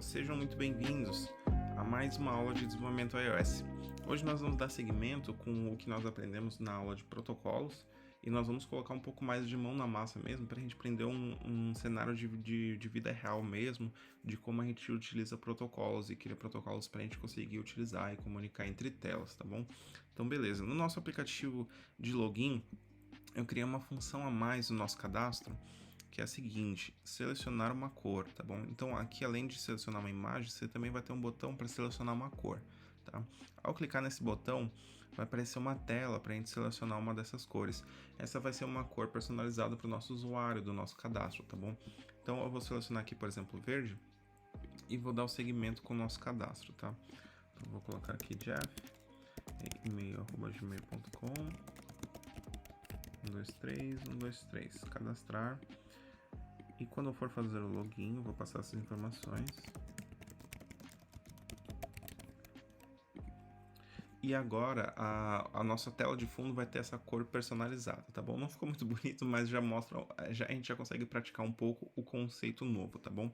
sejam muito bem-vindos a mais uma aula de desenvolvimento iOS. Hoje nós vamos dar seguimento com o que nós aprendemos na aula de protocolos e nós vamos colocar um pouco mais de mão na massa mesmo para a gente aprender um cenário de vida real mesmo, de como a gente utiliza protocolos e cria protocolos para a gente conseguir utilizar e comunicar entre telas, tá bom? Então beleza, no nosso aplicativo de login eu criei uma função a mais no nosso cadastro, que é a seguinte: selecionar uma cor, tá bom? Então aqui, além de selecionar uma imagem, você também vai ter um botão para selecionar uma cor, tá? Ao clicar nesse botão, vai aparecer uma tela para a gente selecionar uma dessas cores. Essa vai ser uma cor personalizada para o nosso usuário do nosso cadastro, tá bom? Então eu vou selecionar aqui, por exemplo, verde e vou dar o segmento com o nosso cadastro, tá? Então vou colocar aqui Jeff, e-mail@gmail.com, 123, cadastrar. E quando eu for fazer o login, eu vou passar essas informações. E agora a nossa tela de fundo vai ter essa cor personalizada, tá bom? Não ficou muito bonito, mas já mostra, a gente já consegue praticar um pouco o conceito novo, tá bom?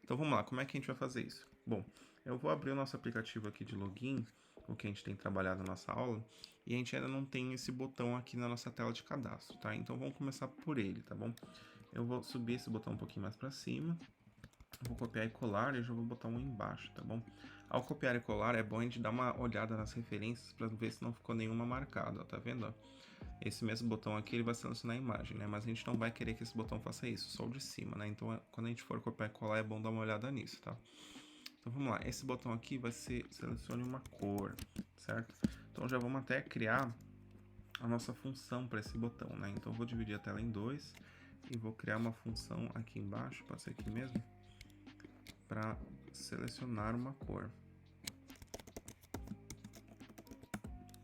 Então vamos lá, como é que a gente vai fazer isso? Bom, eu vou abrir o nosso aplicativo aqui de login, o que a gente tem trabalhado na nossa aula, e a gente ainda não tem esse botão aqui na nossa tela de cadastro, tá? Então vamos começar por ele, tá bom? Eu vou subir esse botão um pouquinho mais para cima, vou copiar e colar e eu já vou botar um embaixo, tá bom? Ao copiar e colar é bom a gente dar uma olhada nas referências para ver se não ficou nenhuma marcada, ó, tá vendo? Ó? Esse mesmo botão aqui ele vai selecionar a imagem, né? Mas a gente não vai querer que esse botão faça isso, só o de cima, né? Então quando a gente for copiar e colar é bom dar uma olhada nisso, tá? Então vamos lá, esse botão aqui vai ser selecione uma cor, certo? Então já vamos até criar a nossa função para esse botão, né? Então eu vou dividir a tela em dois e vou criar uma função aqui embaixo, pode ser aqui mesmo, para selecionar uma cor.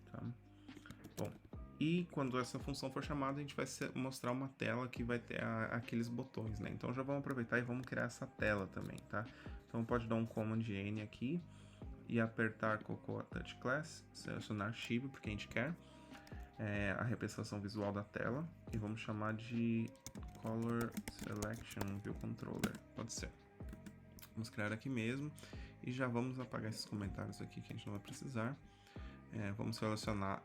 Tá? Bom, e quando essa função for chamada, a gente vai mostrar uma tela que vai ter aqueles botões, né? Então já vamos aproveitar e vamos criar essa tela também, tá? Então pode dar um Command N aqui e apertar Cocoa Touch Class, selecionar Shiba, porque a gente quer a representação visual da tela, e vamos chamar de Color Selection View Controller, pode ser. Vamos criar aqui mesmo e já vamos apagar esses comentários aqui que a gente não vai precisar. Vamos selecionar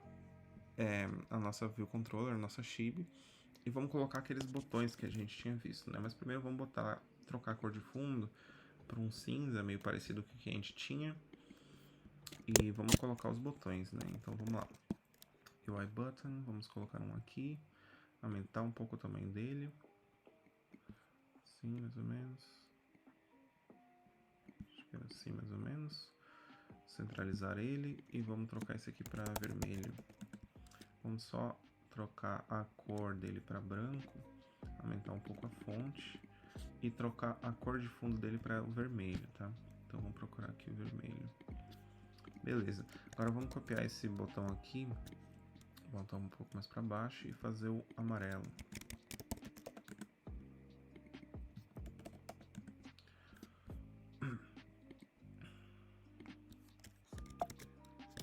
a nossa View Controller, a nossa Chibi, e vamos colocar aqueles botões que a gente tinha visto, né? Mas primeiro vamos trocar a cor de fundo para um cinza, meio parecido com o que a gente tinha, e vamos colocar os botões, né? Então vamos lá, UI Button, vamos colocar um aqui, aumentar um pouco o tamanho dele, assim mais ou menos. Assim mais ou menos, centralizar ele e vamos trocar esse aqui para vermelho. Vamos só trocar a cor dele para branco, aumentar um pouco a fonte e trocar a cor de fundo dele para o vermelho, tá? Então vamos procurar aqui o vermelho. Beleza, agora vamos copiar esse botão aqui, botar um pouco mais para baixo e fazer o amarelo.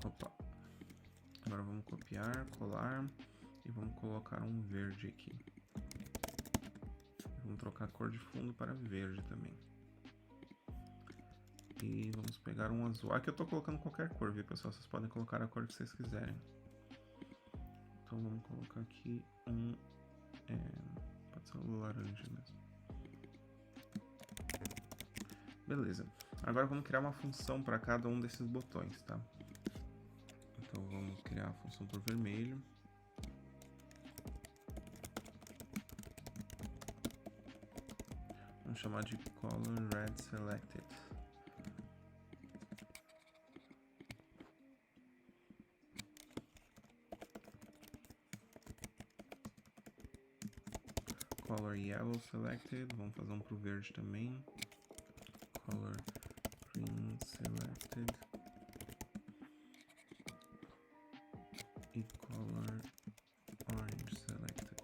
Opa. Agora vamos copiar, colar e vamos colocar um verde aqui. Vamos trocar a cor de fundo para verde também. E vamos pegar um azul. Aqui eu estou colocando qualquer cor, viu, pessoal? Vocês podem colocar a cor que vocês quiserem. Então vamos colocar aqui um... pode ser um laranja mesmo. Beleza. Agora vamos criar uma função para cada um desses botões, tá? Então vamos criar a função por vermelho. Vamos chamar de Color Red Selected. Color Yellow Selected. Vamos fazer um para o verde também. Color Green Selected. E Color Orange Selected.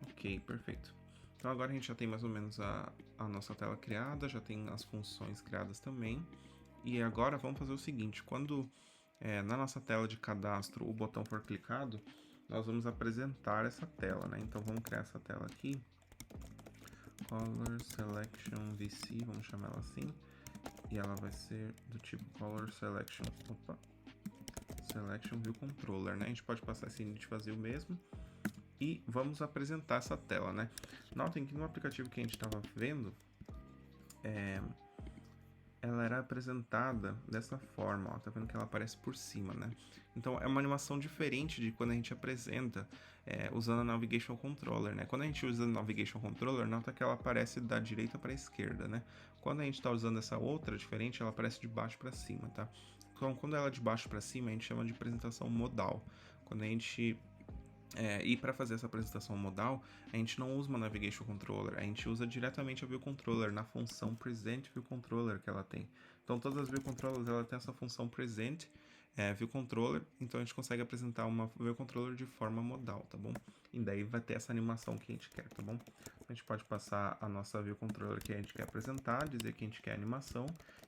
Ok, perfeito. Então agora a gente já tem mais ou menos a nossa tela criada, já tem as funções criadas também. E agora vamos fazer o seguinte, quando na nossa tela de cadastro o botão for clicado, nós vamos apresentar essa tela, né? Então vamos criar essa tela aqui color selection VC, vamos chamar ela assim, e ela vai ser do tipo color selection, selection view controller, né? A gente pode passar esse init vazio mesmo e vamos apresentar essa tela, né? Notem que no aplicativo que a gente estava vendo, ela era apresentada dessa forma, ó, tá vendo que ela aparece por cima, né? Então é uma animação diferente de quando a gente apresenta usando a Navigation Controller, né? Quando a gente usa o Navigation Controller, nota que ela aparece da direita para a esquerda, né? Quando a gente está usando essa outra diferente, ela aparece de baixo para cima, tá? Então quando ela é de baixo para cima, a gente chama de apresentação modal. Quando a gente e para fazer essa apresentação modal, a gente não usa uma Navigation Controller, a gente usa diretamente a View Controller na função Present View Controller que ela tem. Então todas as View Controllers ela tem essa função Present View Controller, então a gente consegue apresentar uma View Controller de forma modal, tá bom? E daí vai ter essa animação que a gente quer, tá bom? A gente pode passar a nossa View Controller que a gente quer apresentar, dizer que a gente quer animação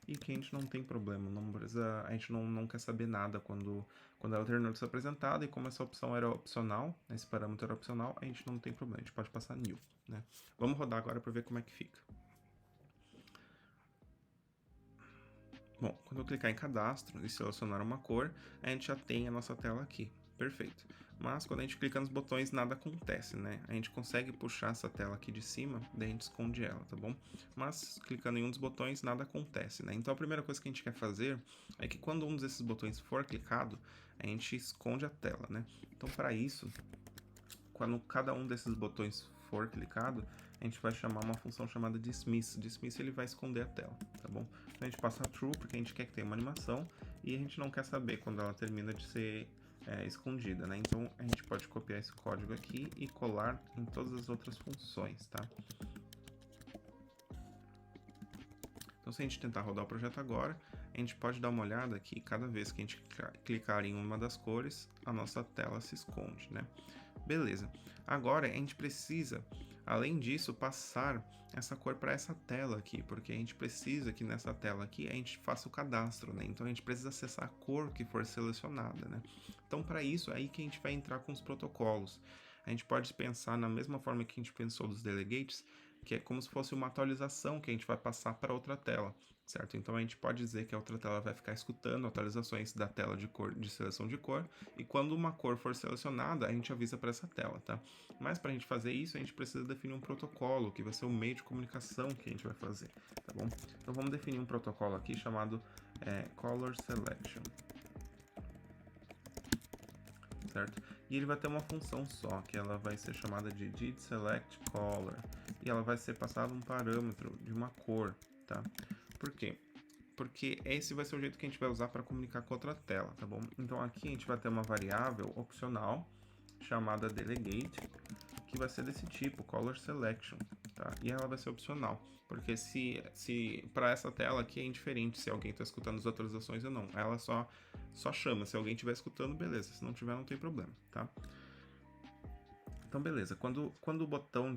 e que a gente não tem problema, não precisa, a gente não quer saber nada quando ela terminou de ser apresentada, e como essa opção era opcional, esse parâmetro era opcional, a gente não tem problema, a gente pode passar new, né? Vamos rodar agora para ver como é que fica. Bom, quando eu clicar em cadastro e selecionar uma cor, a gente já tem a nossa tela aqui, perfeito. Mas quando a gente clica nos botões, nada acontece, né? A gente consegue puxar essa tela aqui de cima, daí a gente esconde ela, tá bom? Mas clicando em um dos botões, nada acontece, né? Então a primeira coisa que a gente quer fazer é que quando um desses botões for clicado, a gente esconde a tela, né? Então para isso, quando cada um desses botões for clicado, a gente vai chamar uma função chamada dismiss. Dismiss ele vai esconder a tela, tá bom? Então a gente passa true porque a gente quer que tenha uma animação e a gente não quer saber quando ela termina de ser escondida, né? Então a gente pode copiar esse código aqui e colar em todas as outras funções, tá? Então se a gente tentar rodar o projeto agora, a gente pode dar uma olhada aqui, cada vez que a gente clicar em uma das cores, a nossa tela se esconde, né? Beleza. Agora a gente precisa, além disso, passar essa cor para essa tela aqui, porque a gente precisa que nessa tela aqui a gente faça o cadastro, né? Então a gente precisa acessar a cor que for selecionada, né? Então para isso é aí que a gente vai entrar com os protocolos. A gente pode pensar na mesma forma que a gente pensou dos delegates, que é como se fosse uma atualização que a gente vai passar para outra tela, certo? Então a gente pode dizer que a outra tela vai ficar escutando atualizações da tela de cor, de seleção de cor, e quando uma cor for selecionada, a gente avisa para essa tela, tá? Mas para a gente fazer isso, a gente precisa definir um protocolo, que vai ser o meio de comunicação que a gente vai fazer, tá bom? Então vamos definir um protocolo aqui chamado Color Selection, certo? E ele vai ter uma função só, que ela vai ser chamada de didSelectColor, e ela vai ser passado um parâmetro de uma cor, tá? Por quê? Porque esse vai ser o jeito que a gente vai usar para comunicar com outra tela, tá bom? Então aqui a gente vai ter uma variável opcional chamada delegate, que vai ser desse tipo, color selection, tá? E ela vai ser opcional, porque se para essa tela aqui é indiferente se alguém está escutando as atualizações ou não, ela só chama, se alguém estiver escutando, beleza, se não tiver não tem problema, tá? Então beleza, quando o botão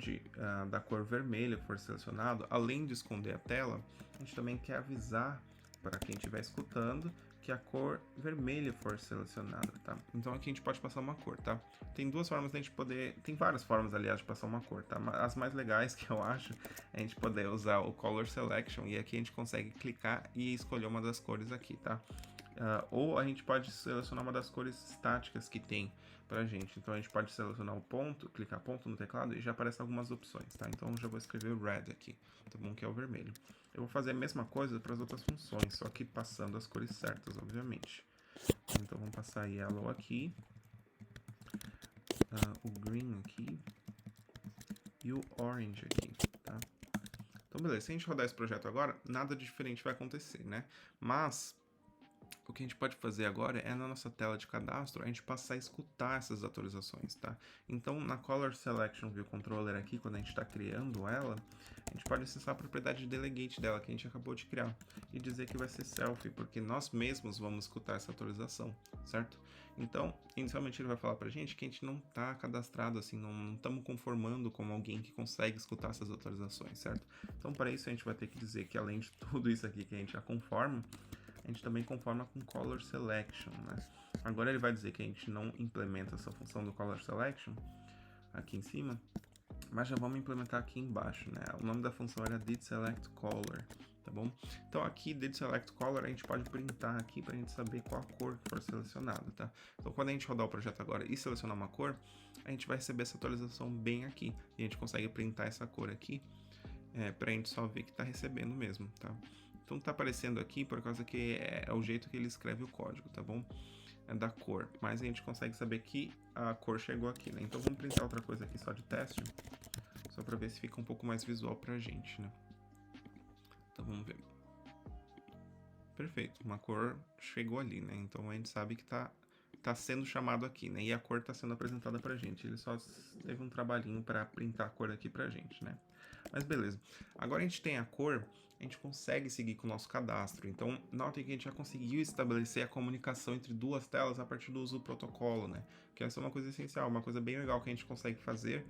da cor vermelha for selecionado, além de esconder a tela, a gente também quer avisar para quem estiver escutando que a cor vermelha for selecionada, tá? Então aqui a gente pode passar uma cor, tá? Tem duas formas da gente poder... Tem várias formas, aliás, de passar uma cor, tá? As mais legais que eu acho é a gente poder usar o Color Selection, e aqui a gente consegue clicar e escolher uma das cores aqui, tá? Ou a gente pode selecionar uma das cores estáticas que tem pra gente. Então a gente pode selecionar o ponto, clicar ponto no teclado e já aparecem algumas opções, tá? Então eu já vou escrever o red aqui, tá bom? Que é o vermelho. Eu vou fazer a mesma coisa para as outras funções, só que passando as cores certas, obviamente. Então vamos passar yellow aqui, o green aqui e o orange aqui, tá? Então beleza, se a gente rodar esse projeto agora, nada de diferente vai acontecer, né? Mas o que a gente pode fazer agora é, na nossa tela de cadastro, a gente passar a escutar essas atualizações, tá? Então, na Color Selection View Controller aqui, quando a gente está criando ela, a gente pode acessar a propriedade de delegate dela, que a gente acabou de criar, e dizer que vai ser selfie, porque nós mesmos vamos escutar essa atualização, certo? Então, inicialmente ele vai falar pra gente que a gente não está cadastrado, assim, não estamos conformando como alguém que consegue escutar essas atualizações, certo? Então, para isso, a gente vai ter que dizer que, além de tudo isso aqui que a gente já conforma, a gente também conforma com Color Selection, né? Agora ele vai dizer que a gente não implementa essa função do Color Selection aqui em cima, mas já vamos implementar aqui embaixo, né? O nome da função era didSelectColor, tá bom? Então aqui, didSelectColor, a gente pode printar aqui para a gente saber qual a cor que for selecionada, tá? Então quando a gente rodar o projeto agora e selecionar uma cor, a gente vai receber essa atualização bem aqui, e a gente consegue printar essa cor aqui, para a gente só ver que está recebendo mesmo, tá? Então tá aparecendo aqui por causa que é o jeito que ele escreve o código, tá bom? É da cor, mas a gente consegue saber que a cor chegou aqui, né? Então vamos printar outra coisa aqui só de teste, só para ver se fica um pouco mais visual pra gente, né? Então vamos ver. Perfeito, uma cor chegou ali, né? Então a gente sabe que tá sendo chamado aqui, né? E a cor tá sendo apresentada pra gente. Ele só teve um trabalhinho para printar a cor aqui pra gente, né? Mas beleza. Agora a gente tem a cor, a gente consegue seguir com o nosso cadastro. Então, notem que a gente já conseguiu estabelecer a comunicação entre duas telas a partir do uso do protocolo, né? Que essa é uma coisa essencial, uma coisa bem legal que a gente consegue fazer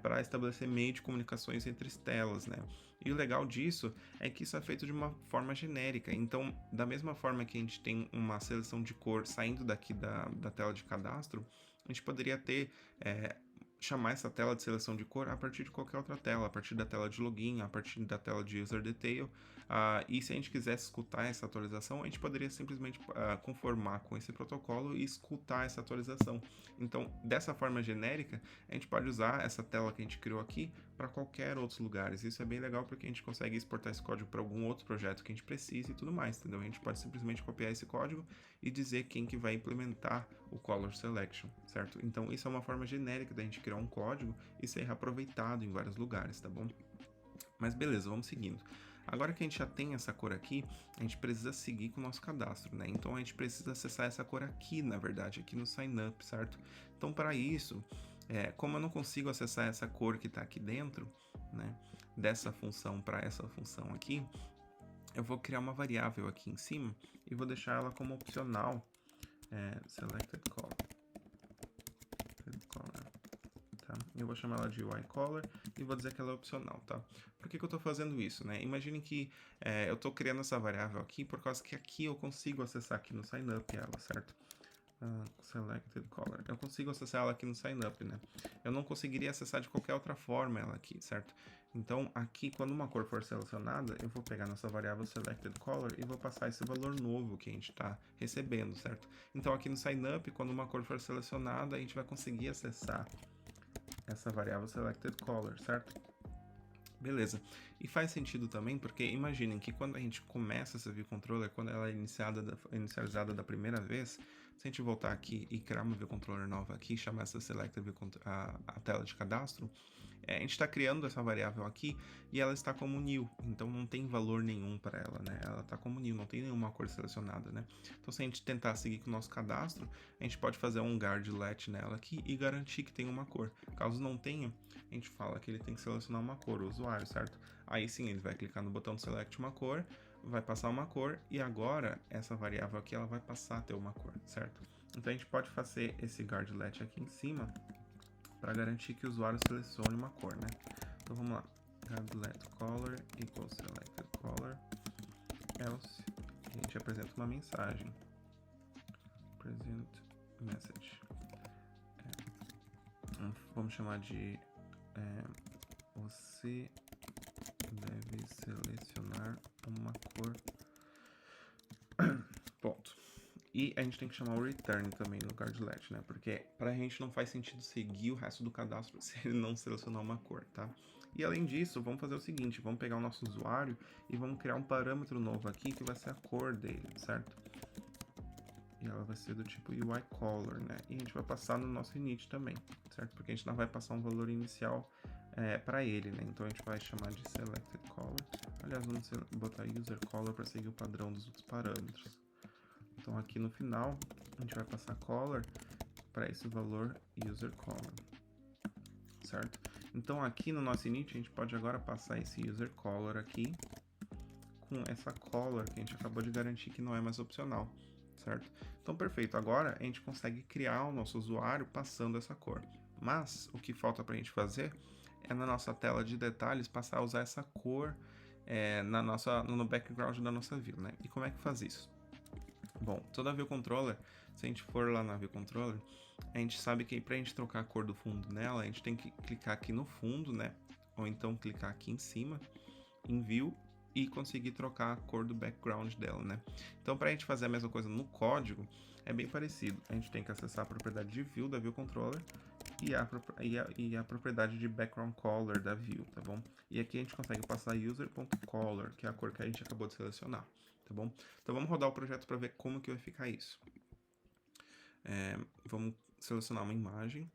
para estabelecer meio de comunicações entre as telas, né? E o legal disso é que isso é feito de uma forma genérica. Então, da mesma forma que a gente tem uma seleção de cor saindo daqui da tela de cadastro, a gente poderia ter chamar essa tela de seleção de cor a partir de qualquer outra tela, a partir da tela de login, a partir da tela de user detail, e se a gente quisesse escutar essa atualização, a gente poderia simplesmente conformar com esse protocolo e escutar essa atualização. Então, dessa forma genérica, a gente pode usar essa tela que a gente criou aqui para qualquer outros lugares. Isso é bem legal porque a gente consegue exportar esse código para algum outro projeto que a gente precise e tudo mais, entendeu? A gente pode simplesmente copiar esse código e dizer quem que vai implementar o Color Selection, certo? Então, isso é uma forma genérica da gente criar um código e ser reaproveitado em vários lugares, tá bom? Mas beleza, vamos seguindo. Agora que a gente já tem essa cor aqui, a gente precisa seguir com o nosso cadastro, né? Então a gente precisa acessar essa cor aqui, na verdade, aqui no Sign Up, certo? Então para isso, como eu não consigo acessar essa cor que está aqui dentro, né? Dessa função para essa função aqui, eu vou criar uma variável aqui em cima e vou deixar ela como opcional, selected color. Tá? Eu vou chamar ela de UIColor e vou dizer que ela é opcional, tá? Por que eu estou fazendo isso, né? Imagine que eu estou criando essa variável aqui por causa que aqui eu consigo acessar aqui no signup ela, certo? Selected color. Eu consigo acessar ela aqui no signup, né? Eu não conseguiria acessar de qualquer outra forma ela aqui, certo? Então, aqui, quando uma cor for selecionada, eu vou pegar nossa variável selected color e vou passar esse valor novo que a gente está recebendo, certo? Então, aqui no signup, quando uma cor for selecionada, a gente vai conseguir acessar essa variável selected color, certo? Beleza. E faz sentido também porque imaginem que quando a gente começa essa view controller, quando ela é inicializada da primeira vez, se a gente voltar aqui e criar uma view controller nova aqui, chamar essa selected view a tela de cadastro, a gente está criando essa variável aqui e ela está como new, então não tem valor nenhum para ela, né? Ela está como new, não tem nenhuma cor selecionada, né? Então se a gente tentar seguir com o nosso cadastro, a gente pode fazer um guard let nela aqui e garantir que tem uma cor. Caso não tenha, a gente fala que ele tem que selecionar uma cor, o usuário, certo? Aí sim, ele vai clicar no botão select uma cor, vai passar uma cor e agora essa variável aqui ela vai passar a ter uma cor, certo? Então a gente pode fazer esse guard let aqui em cima para garantir que o usuário selecione uma cor, né? Então vamos lá, let color equals selected color, else, e a gente apresenta uma mensagem, present message, vamos chamar de você deve selecionar uma cor, ponto. E a gente tem que chamar o return também no guard let, né? Porque pra gente não faz sentido seguir o resto do cadastro se ele não selecionar uma cor, tá? E além disso, vamos fazer o seguinte, vamos pegar o nosso usuário e vamos criar um parâmetro novo aqui que vai ser a cor dele, certo? E ela vai ser do tipo UIColor, né? E a gente vai passar no nosso init também, certo? Porque a gente não vai passar um valor inicial para ele, né? Então a gente vai chamar de selected color. Aliás, vamos botar user color para seguir o padrão dos outros parâmetros. Então aqui no final, a gente vai passar color para esse valor user color, certo? Então aqui no nosso init, a gente pode agora passar esse user color aqui com essa color que a gente acabou de garantir que não é mais opcional, certo? Então perfeito, agora a gente consegue criar o nosso usuário passando essa cor. Mas o que falta para a gente fazer é na nossa tela de detalhes passar a usar essa cor no background da nossa view, né? E como é que faz isso? Bom, toda view controller Se a gente for lá na View Controller, a gente sabe que pra gente trocar a cor do fundo nela, a gente tem que clicar aqui no fundo, né? Ou então clicar aqui em cima, em View, e conseguir trocar a cor do background dela, né? Então, para a gente fazer a mesma coisa no código, é bem parecido. A gente tem que acessar a propriedade de View da View Controller e a propriedade de background color da View, tá bom? E aqui a gente consegue passar user.color, que é a cor que a gente acabou de selecionar, tá bom? Então vamos rodar o projeto para ver como que vai ficar isso. Vamos selecionar uma imagem.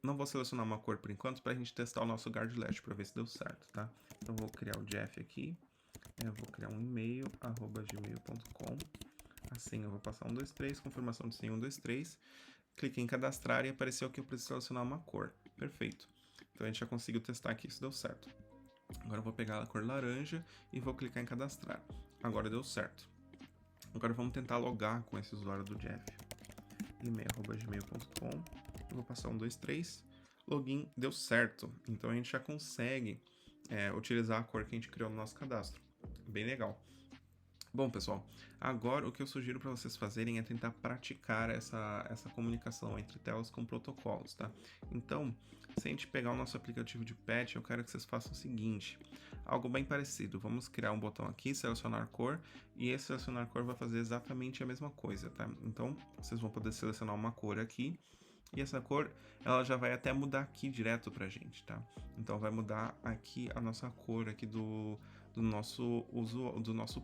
Não vou selecionar uma cor por enquanto para a gente testar o nosso guard lash para ver se deu certo, tá? Então vou criar o Jeff aqui. Eu vou criar um e-mail, @gmail.com. Assim eu vou passar 1, 2, 3, confirmação de senha 1, 2, 3. Cliquei em cadastrar e apareceu que eu preciso selecionar uma cor. Perfeito. Então a gente já conseguiu testar aqui se deu certo. Agora eu vou pegar a cor laranja e vou clicar em cadastrar. Agora deu certo. Agora vamos tentar logar com esse usuário do Jeff. e-mail@gmail.com. Eu vou passar 1, 2, 3. Login deu certo. Então a gente já consegue utilizar a cor que a gente criou no nosso cadastro. Bem legal. Bom, pessoal, agora o que eu sugiro para vocês fazerem é tentar praticar essa comunicação entre telas com protocolos, tá? Então, se a gente pegar o nosso aplicativo de patch, eu quero que vocês façam o seguinte, algo bem parecido. Vamos criar um botão aqui, selecionar cor, e esse selecionar cor vai fazer exatamente a mesma coisa, tá? Então, vocês vão poder selecionar uma cor aqui, e essa cor, ela já vai até mudar aqui direto pra gente, tá? Então vai mudar aqui a nossa cor aqui do nosso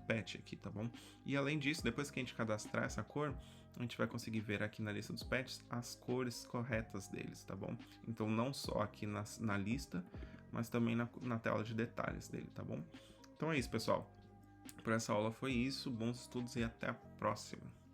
patch aqui, tá bom? E além disso, depois que a gente cadastrar essa cor, a gente vai conseguir ver aqui na lista dos patches as cores corretas deles, tá bom? Então não só aqui na lista, mas também na tela de detalhes dele, tá bom? Então é isso, pessoal. Por essa aula foi isso, bons estudos e até a próxima!